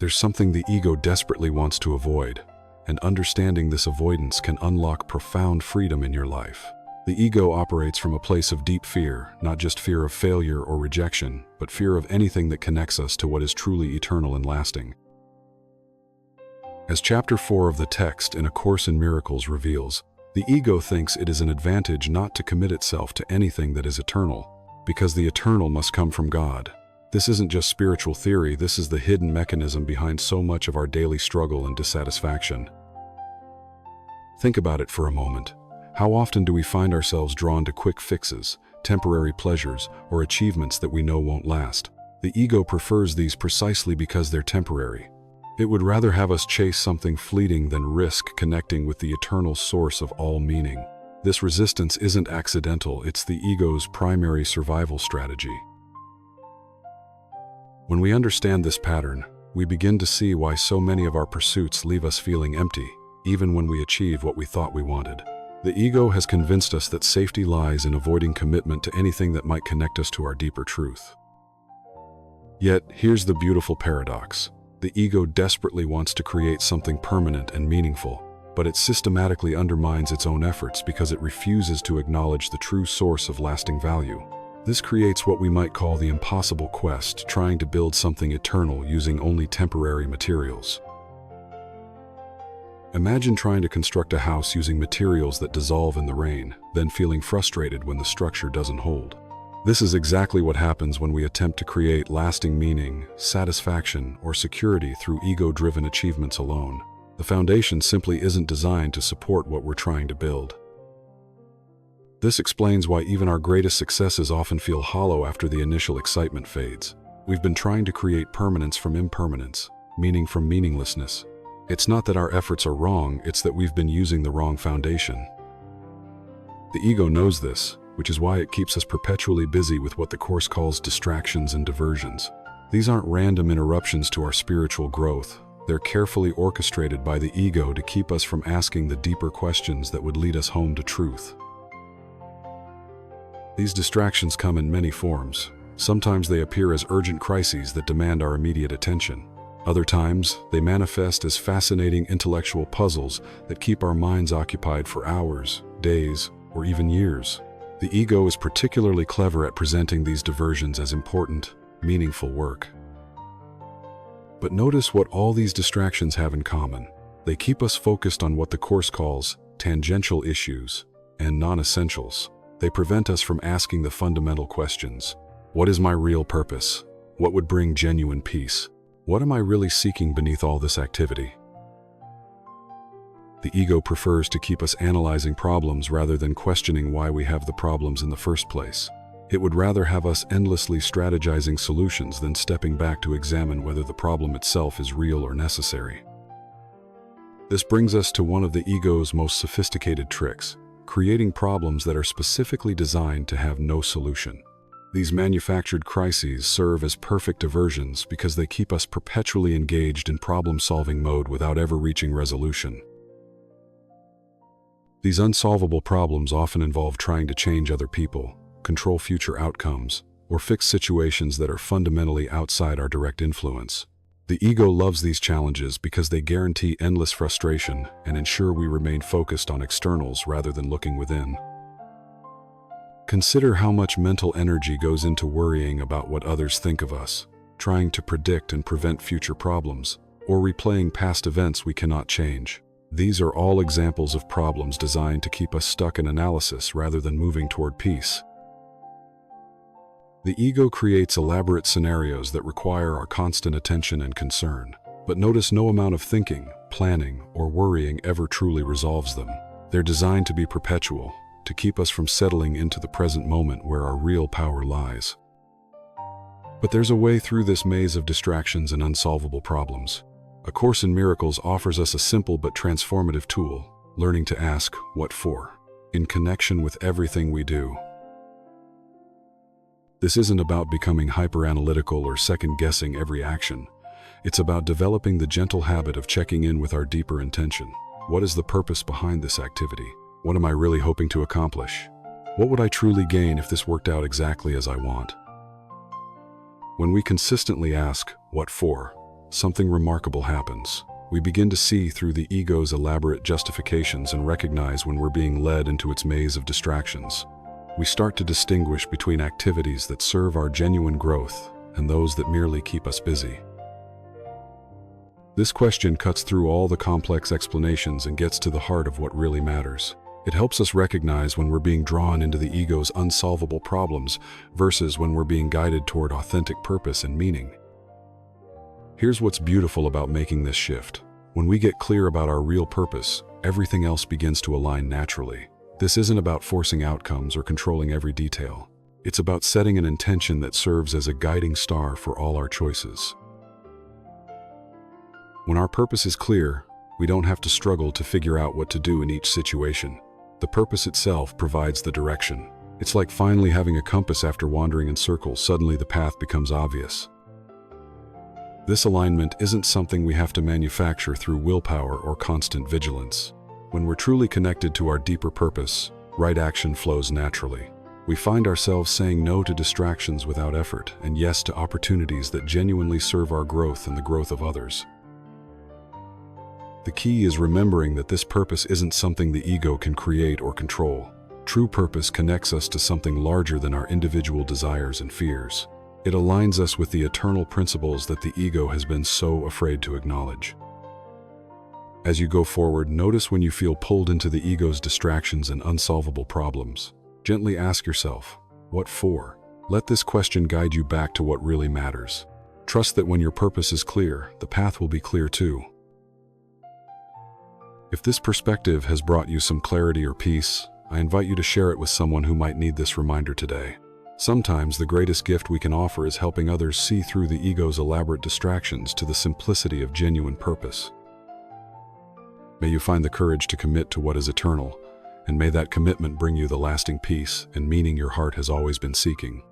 There's something the ego desperately wants to avoid, and understanding this avoidance can unlock profound freedom in your life. The ego operates from a place of deep fear, not just fear of failure or rejection, but fear of anything that connects us to what is truly eternal and lasting. As chapter 4 of the text in A Course in Miracles reveals, the ego thinks it is an advantage not to commit itself to anything that is eternal, because the eternal must come from God. This isn't just spiritual theory, this is the hidden mechanism behind so much of our daily struggle and dissatisfaction. Think about it for a moment. How often do we find ourselves drawn to quick fixes, temporary pleasures, or achievements that we know won't last? The ego prefers these precisely because they're temporary. It would rather have us chase something fleeting than risk connecting with the eternal source of all meaning. This resistance isn't accidental, it's the ego's primary survival strategy. When we understand this pattern, we begin to see why so many of our pursuits leave us feeling empty, even when we achieve what we thought we wanted. The ego has convinced us that safety lies in avoiding commitment to anything that might connect us to our deeper truth. Yet, here's the beautiful paradox. The ego desperately wants to create something permanent and meaningful, but it systematically undermines its own efforts because it refuses to acknowledge the true source of lasting value. This creates what we might call the impossible quest, trying to build something eternal using only temporary materials. Imagine trying to construct a house using materials that dissolve in the rain, then feeling frustrated when the structure doesn't hold. This is exactly what happens when we attempt to create lasting meaning, satisfaction, or security through ego-driven achievements alone. The foundation simply isn't designed to support what we're trying to build. This explains why even our greatest successes often feel hollow after the initial excitement fades. We've been trying to create permanence from impermanence, meaning from meaninglessness. It's not that our efforts are wrong, it's that we've been using the wrong foundation. The ego knows this, which is why it keeps us perpetually busy with what the Course calls distractions and diversions. These aren't random interruptions to our spiritual growth. They're carefully orchestrated by the ego to keep us from asking the deeper questions that would lead us home to truth. These distractions come in many forms. Sometimes they appear as urgent crises that demand our immediate attention. Other times, they manifest as fascinating intellectual puzzles that keep our minds occupied for hours, days, or even years. The ego is particularly clever at presenting these diversions as important, meaningful work. But notice what all these distractions have in common. They keep us focused on what the Course calls tangential issues and non-essentials. They prevent us from asking the fundamental questions. What is my real purpose? What would bring genuine peace? What am I really seeking beneath all this activity? The ego prefers to keep us analyzing problems rather than questioning why we have the problems in the first place. It would rather have us endlessly strategizing solutions than stepping back to examine whether the problem itself is real or necessary. This brings us to one of the ego's most sophisticated tricks: creating problems that are specifically designed to have no solution. These manufactured crises serve as perfect diversions because they keep us perpetually engaged in problem-solving mode without ever reaching resolution. These unsolvable problems often involve trying to change other people, control future outcomes, or fix situations that are fundamentally outside our direct influence. The ego loves these challenges because they guarantee endless frustration and ensure we remain focused on externals rather than looking within. Consider how much mental energy goes into worrying about what others think of us, trying to predict and prevent future problems, or replaying past events we cannot change. These are all examples of problems designed to keep us stuck in analysis rather than moving toward peace. The ego creates elaborate scenarios that require our constant attention and concern. But notice no amount of thinking, planning, or worrying ever truly resolves them. They're designed to be perpetual, to keep us from settling into the present moment where our real power lies. But there's a way through this maze of distractions and unsolvable problems. A Course in Miracles offers us a simple but transformative tool, learning to ask, what for, in connection with everything we do. This isn't about becoming hyper-analytical or second-guessing every action. It's about developing the gentle habit of checking in with our deeper intention. What is the purpose behind this activity? What am I really hoping to accomplish? What would I truly gain if this worked out exactly as I want? When we consistently ask, what for, something remarkable happens. We begin to see through the ego's elaborate justifications and recognize when we're being led into its maze of distractions. We start to distinguish between activities that serve our genuine growth and those that merely keep us busy. This question cuts through all the complex explanations and gets to the heart of what really matters. It helps us recognize when we're being drawn into the ego's unsolvable problems versus when we're being guided toward authentic purpose and meaning. Here's what's beautiful about making this shift. When we get clear about our real purpose, everything else begins to align naturally. This isn't about forcing outcomes or controlling every detail. It's about setting an intention that serves as a guiding star for all our choices. When our purpose is clear, we don't have to struggle to figure out what to do in each situation. The purpose itself provides the direction. It's like finally having a compass after wandering in circles. Suddenly the path becomes obvious. This alignment isn't something we have to manufacture through willpower or constant vigilance. When we're truly connected to our deeper purpose, right action flows naturally. We find ourselves saying no to distractions without effort and yes to opportunities that genuinely serve our growth and the growth of others. The key is remembering that this purpose isn't something the ego can create or control. True purpose connects us to something larger than our individual desires and fears. It aligns us with the eternal principles that the ego has been so afraid to acknowledge. As you go forward, notice when you feel pulled into the ego's distractions and unsolvable problems. Gently ask yourself, what for? Let this question guide you back to what really matters. Trust that when your purpose is clear, the path will be clear too. If this perspective has brought you some clarity or peace, I invite you to share it with someone who might need this reminder today. Sometimes the greatest gift we can offer is helping others see through the ego's elaborate distractions to the simplicity of genuine purpose. May you find the courage to commit to what is eternal, and may that commitment bring you the lasting peace and meaning your heart has always been seeking.